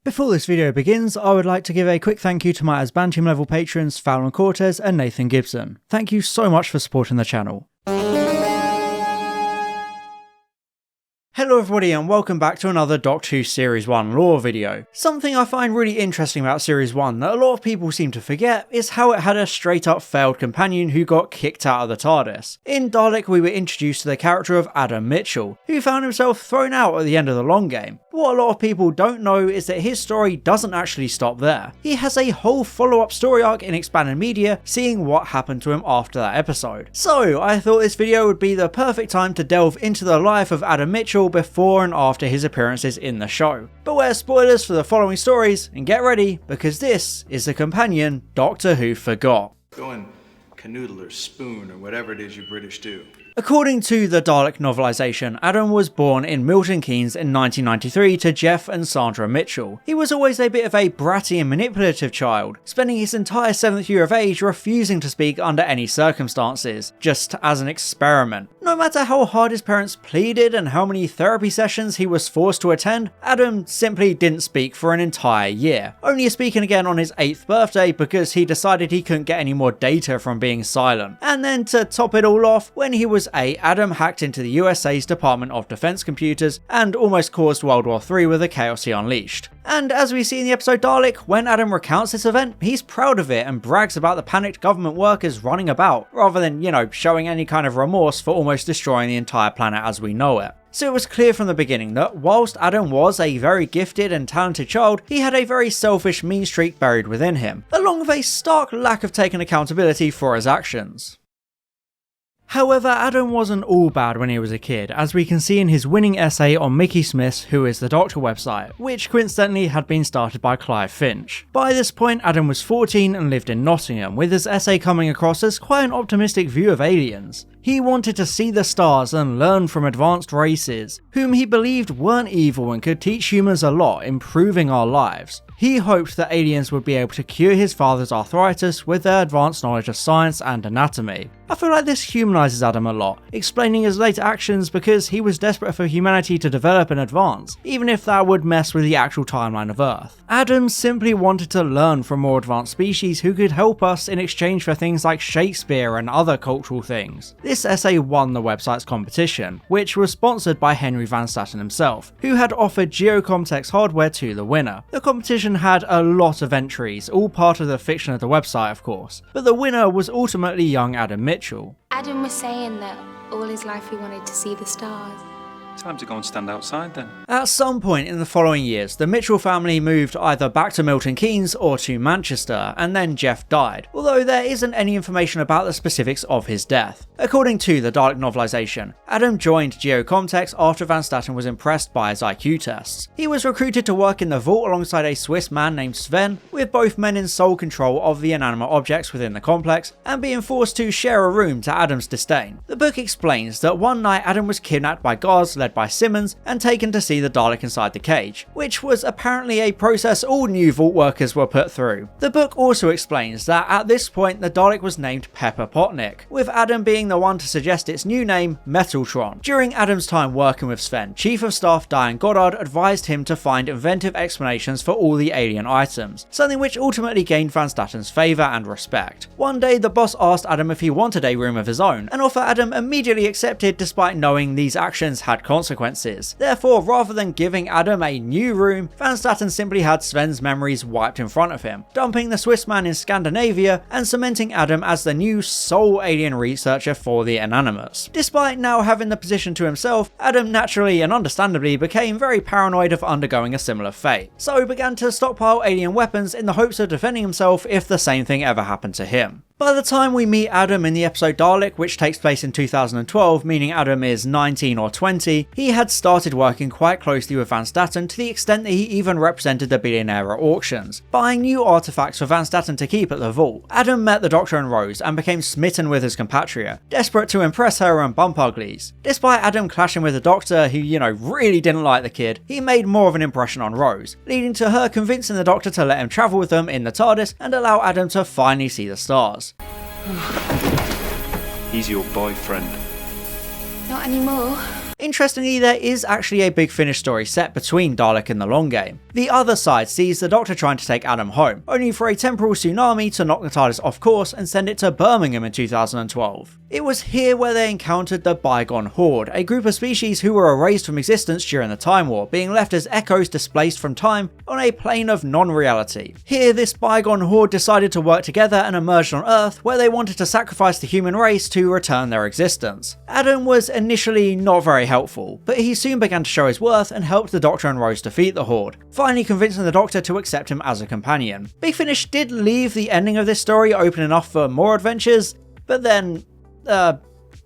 Before this video begins, I would like to give a quick thank you to my Asban Team level patrons Fallon Cortez and Nathan Gibson. Thank you so much for supporting the channel. Hello everybody and welcome back to another Doctor Who Series 1 lore video. Something I find really interesting about Series 1 that a lot of people seem to forget is how it had a straight up failed companion who got kicked out of the TARDIS. In Dalek we were introduced to the character of Adam Mitchell, who found himself thrown out at the end of the long game. But what a lot of people don't know is that his story doesn't actually stop there. He has a whole follow-up story arc in expanded media, seeing what happened to him after that episode. So I thought this video would be the perfect time to delve into the life of Adam Mitchell before and after his appearances in the show. Beware spoilers for the following stories, and get ready, because this is the companion Doctor Who forgot. Go and canoodle or spoon or whatever it is you British do. According to the Dalek novelisation, Adam was born in Milton Keynes in 1993 to Jeff and Sandra Mitchell. He was always a bit of a bratty and manipulative child, spending his entire 7th year of age refusing to speak under any circumstances, just as an experiment. No matter how hard his parents pleaded and how many therapy sessions he was forced to attend, Adam simply didn't speak for an entire year, only speaking again on his 8th birthday because he decided he couldn't get any more data from being silent. And then to top it all off, when he was 8, Adam hacked into the USA's Department of Defense computers and almost caused World War III with the chaos he unleashed. And as we see in the episode Dalek, when Adam recounts this event, he's proud of it and brags about the panicked government workers running about, rather than, showing any kind of remorse for almost destroying the entire planet as we know it. So it was clear from the beginning that whilst Adam was a very gifted and talented child, he had a very selfish mean streak buried within him, along with a stark lack of taking accountability for his actions. However, Adam wasn't all bad when he was a kid, as we can see in his winning essay on Mickey Smith's Who is the Doctor website, which coincidentally had been started by Clive Finch. By this point, Adam was 14 and lived in Nottingham, with his essay coming across as quite an optimistic view of aliens. He wanted to see the stars and learn from advanced races, whom he believed weren't evil and could teach humans a lot, improving our lives. He hoped that aliens would be able to cure his father's arthritis with their advanced knowledge of science and anatomy. I feel like this humanises Adam a lot, explaining his later actions because he was desperate for humanity to develop and advance, even if that would mess with the actual timeline of Earth. Adam simply wanted to learn from more advanced species who could help us in exchange for things like Shakespeare and other cultural things. This essay won the website's competition, which was sponsored by Henry Van Staten himself, who had offered Geocomtex hardware to the winner. The competition had a lot of entries, all part of the fiction of the website of course, but the winner was ultimately young Adam Mitchell. Adam was saying that all his life he wanted to see the stars. Time to go and stand outside then. At some point in the following years, the Mitchell family moved either back to Milton Keynes or to Manchester, and then Jeff died, although there isn't any information about the specifics of his death. According to the Dalek novelisation, Adam joined Geocomtex after Van Staten was impressed by his IQ tests. He was recruited to work in the vault alongside a Swiss man named Sven, with both men in sole control of the inanimate objects within the complex, and being forced to share a room to Adam's disdain. The book explains that one night Adam was kidnapped by guards led by Simmons and taken to see the Dalek inside the cage, which was apparently a process all new vault workers were put through. The book also explains that at this point the Dalek was named Pepper Potnick, with Adam being the one to suggest its new name, Metaltron. During Adam's time working with Sven, Chief of Staff Diane Goddard advised him to find inventive explanations for all the alien items, something which ultimately gained Van Staten's favour and respect. One day the boss asked Adam if he wanted a room of his own, an offer Adam immediately accepted despite knowing these actions had consequences. Therefore, rather than giving Adam a new room, Van Staten simply had Sven's memories wiped in front of him, dumping the Swiss man in Scandinavia and cementing Adam as the new sole alien researcher for the inanimates. Despite now having the position to himself, Adam naturally and understandably became very paranoid of undergoing a similar fate, so began to stockpile alien weapons in the hopes of defending himself if the same thing ever happened to him. By the time we meet Adam in the episode Dalek, which takes place in 2012, meaning Adam is 19 or 20, he had started working quite closely with Van Staten to the extent that he even represented the billionaire at auctions, buying new artifacts for Van Staten to keep at the vault. Adam met the Doctor and Rose and became smitten with his compatriot, desperate to impress her and bump uglies. Despite Adam clashing with the Doctor, who, really didn't like the kid, he made more of an impression on Rose, leading to her convincing the Doctor to let him travel with them in the TARDIS and allow Adam to finally see the stars. He's your boyfriend. Not anymore. Interestingly, there is actually a Big Finish story set between Dalek and the Long Game. The other side sees the Doctor trying to take Adam home, only for a temporal tsunami to knock the TARDIS off course and send it to Birmingham in 2012. It was here where they encountered the Bygone Horde, a group of species who were erased from existence during the Time War, being left as echoes displaced from time on a plane of non-reality. Here, this Bygone Horde decided to work together and emerged on Earth, where they wanted to sacrifice the human race to return their existence. Adam was initially not very helpful, but he soon began to show his worth and helped the Doctor and Rose defeat the Horde, finally convincing the Doctor to accept him as a companion. Big Finish did leave the ending of this story open enough for more adventures, but then,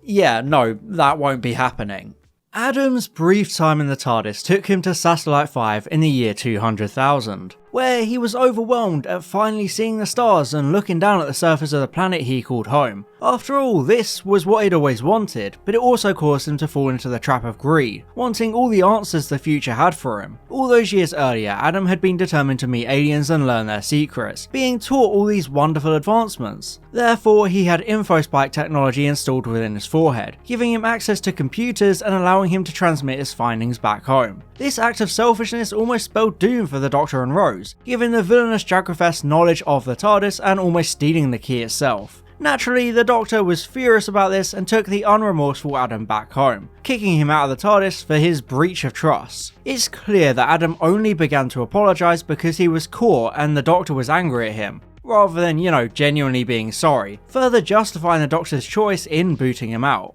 yeah, no, that won't be happening. Adam's brief time in the TARDIS took him to Satellite 5 in the year 200,000, where he was overwhelmed at finally seeing the stars and looking down at the surface of the planet he called home. After all, this was what he'd always wanted, but it also caused him to fall into the trap of greed, wanting all the answers the future had for him. All those years earlier, Adam had been determined to meet aliens and learn their secrets, being taught all these wonderful advancements. Therefore, he had InfoSpike technology installed within his forehead, giving him access to computers and allowing him to transmit his findings back home. This act of selfishness almost spelled doom for the Doctor and Rose, giving the villainous Jagrafess knowledge of the TARDIS and almost stealing the key itself. Naturally, the Doctor was furious about this and took the unremorseful Adam back home, kicking him out of the TARDIS for his breach of trust. It's clear that Adam only began to apologise because he was caught and the Doctor was angry at him, rather than, genuinely being sorry, further justifying the Doctor's choice in booting him out.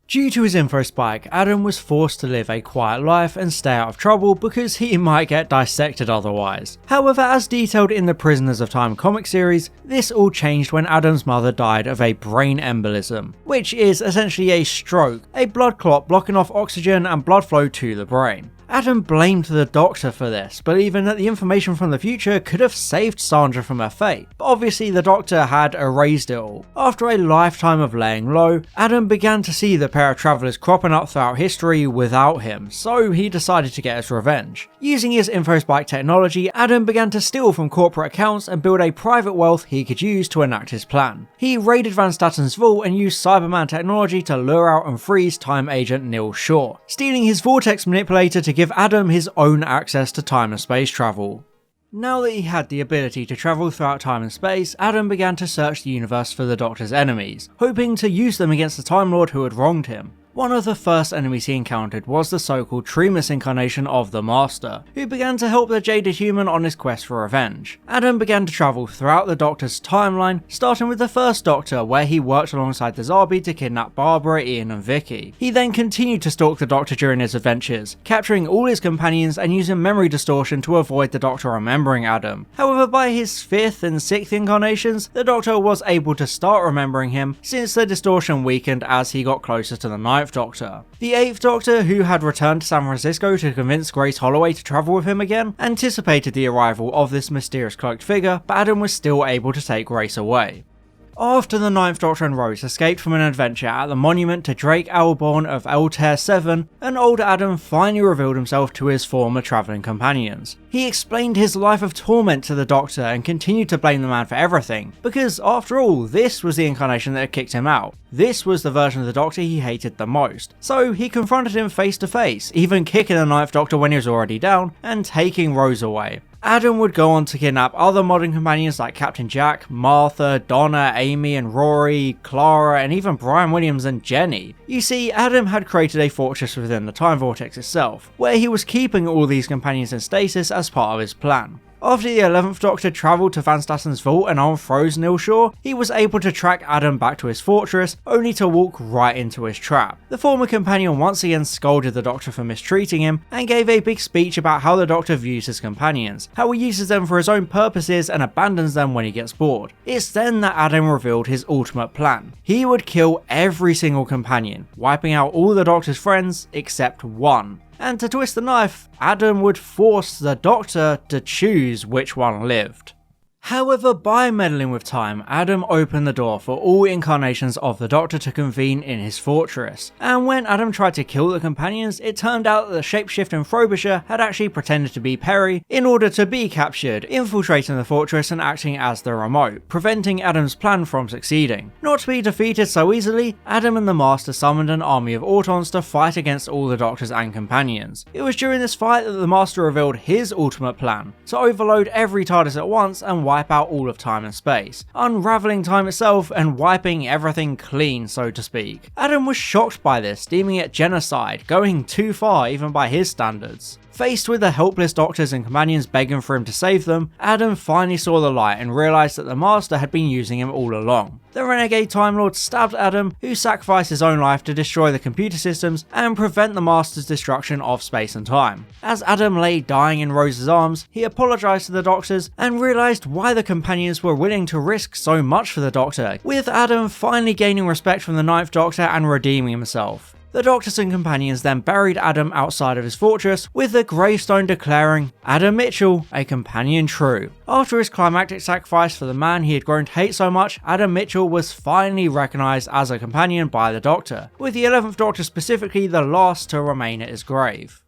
Due to his InfoSpike, Adam was forced to live a quiet life and stay out of trouble because he might get dissected otherwise. However, as detailed in the Prisoners of Time comic series, this all changed when Adam's mother died of a brain embolism, which is essentially a stroke, a blood clot blocking off oxygen and blood flow to the brain. Adam blamed the Doctor for this, believing that the information from the future could have saved Sandra from her fate, but obviously the Doctor had erased it all. After a lifetime of laying low, Adam began to see the pair of travellers cropping up throughout history without him, so he decided to get his revenge. Using his InfoSpike technology, Adam began to steal from corporate accounts and build a private wealth he could use to enact his plan. He raided Van Statten's vault and used Cyberman technology to lure out and freeze time agent Neil Shaw, stealing his vortex manipulator to give Adam his own access to time and space travel. Now that he had the ability to travel throughout time and space, Adam began to search the universe for the Doctor's enemies, hoping to use them against the Time Lord who had wronged him. One of the first enemies he encountered was the so-called Treeless incarnation of the Master, who began to help the jaded human on his quest for revenge. Adam began to travel throughout the Doctor's timeline, starting with the first Doctor, where he worked alongside the Zarbi to kidnap Barbara, Ian and Vicky. He then continued to stalk the Doctor during his adventures, capturing all his companions and using memory distortion to avoid the Doctor remembering Adam. However, by his 5th and 6th incarnations, the Doctor was able to start remembering him, since the distortion weakened as he got closer to the 9th Doctor. The 8th Doctor, who had returned to San Francisco to convince Grace Holloway to travel with him again, anticipated the arrival of this mysterious cloaked figure, but Adam was still able to take Grace away. After the 9th Doctor and Rose escaped from an adventure at the monument to Drake Alborn of Altair 7, an older Adam finally revealed himself to his former travelling companions. He explained his life of torment to the Doctor and continued to blame the man for everything, because after all, this was the incarnation that had kicked him out. This was the version of the Doctor he hated the most. So he confronted him face to face, even kicking the 9th Doctor when he was already down, and taking Rose away. Adam would go on to kidnap other modern companions like Captain Jack, Martha, Donna, Amy and Rory, Clara, and even Brian Williams and Jenny. You see, Adam had created a fortress within the Time Vortex itself, where he was keeping all these companions in stasis as part of his plan. After the 11th Doctor travelled to Van Statten's vault and unfroze Neil Shaw, he was able to track Adam back to his fortress, only to walk right into his trap. The former companion once again scolded the Doctor for mistreating him, and gave a big speech about how the Doctor views his companions, how he uses them for his own purposes and abandons them when he gets bored. It's then that Adam revealed his ultimate plan. He would kill every single companion, wiping out all the Doctor's friends except one. And to twist the knife, Adam would force the Doctor to choose which one lived. However, by meddling with time, Adam opened the door for all incarnations of the Doctor to convene in his fortress, and when Adam tried to kill the companions, it turned out that the shapeshifting Frobisher had actually pretended to be Perry in order to be captured, infiltrating the fortress and acting as the remote, preventing Adam's plan from succeeding. Not to be defeated so easily, Adam and the Master summoned an army of Autons to fight against all the Doctors and companions. It was during this fight that the Master revealed his ultimate plan, to overload every TARDIS at once and wipe out all of time and space, unraveling time itself and wiping everything clean, so to speak. Adam was shocked by this, deeming it genocide, going too far even by his standards. Faced with the helpless Doctors and companions begging for him to save them, Adam finally saw the light and realised that the Master had been using him all along. The renegade Time Lord stabbed Adam, who sacrificed his own life to destroy the computer systems and prevent the Master's destruction of space and time. As Adam lay dying in Rose's arms, he apologised to the Doctors and realised why the companions were willing to risk so much for the Doctor, with Adam finally gaining respect from the Ninth Doctor and redeeming himself. The Doctors and companions then buried Adam outside of his fortress, with the gravestone declaring, "Adam Mitchell, a companion true." After his climactic sacrifice for the man he had grown to hate so much, Adam Mitchell was finally recognised as a companion by the Doctor, with the 11th Doctor specifically the last to remain at his grave.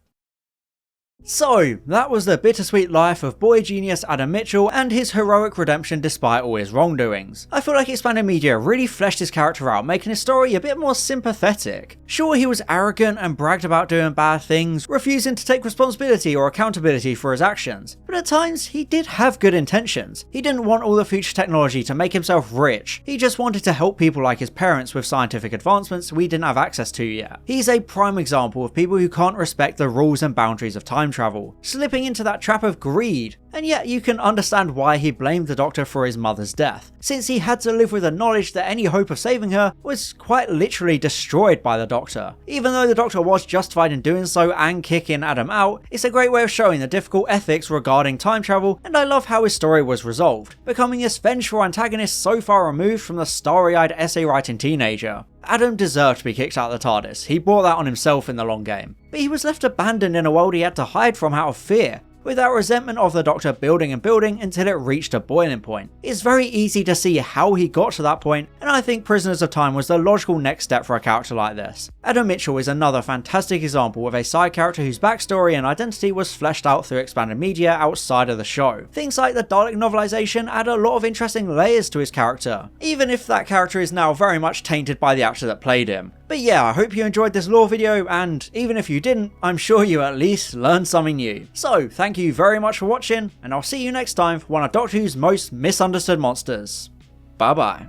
So, that was the bittersweet life of boy genius Adam Mitchell and his heroic redemption despite all his wrongdoings. I feel like expanded media really fleshed his character out, making his story a bit more sympathetic. Sure, he was arrogant and bragged about doing bad things, refusing to take responsibility or accountability for his actions, but at times he did have good intentions. He didn't want all the future technology to make himself rich, he just wanted to help people like his parents with scientific advancements we didn't have access to yet. He's a prime example of people who can't respect the rules and boundaries of time travel, slipping into that trap of greed, and yet you can understand why he blamed the Doctor for his mother's death, since he had to live with the knowledge that any hope of saving her was quite literally destroyed by the Doctor. Even though the Doctor was justified in doing so and kicking Adam out, it's a great way of showing the difficult ethics regarding time travel, and I love how his story was resolved, becoming this vengeful antagonist so far removed from the starry-eyed essay-writing teenager. Adam deserved to be kicked out of the TARDIS, he brought that on himself in the long game, but he was left abandoned in a world he had to hide from out of fear, with that resentment of the Doctor building and building until it reached a boiling point. It's very easy to see how he got to that point, and I think Prisoners of Time was the logical next step for a character like this. Adam Mitchell is another fantastic example of a side character whose backstory and identity was fleshed out through expanded media outside of the show. Things like the Dalek novelisation add a lot of interesting layers to his character, even if that character is now very much tainted by the actor that played him. But yeah, I hope you enjoyed this lore video, and even if you didn't, I'm sure you at least learned something new. So, thank you very much for watching, and I'll see you next time for one of Doctor Who's most misunderstood monsters. Bye bye.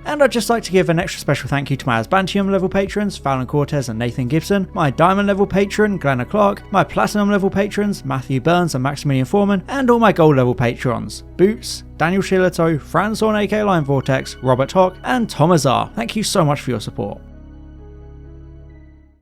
And I'd just like to give an extra special thank you to my Asbantium level patrons, Fallon Cortez and Nathan Gibson, my Diamond level patron, Glenna Clark, my Platinum level patrons, Matthew Burns and Maximilian Foreman, and all my Gold level patrons, Boots, Daniel Shilato, Franz Horn aka Line Vortex, Robert Hock, and Tom Azar. Thank you so much for your support.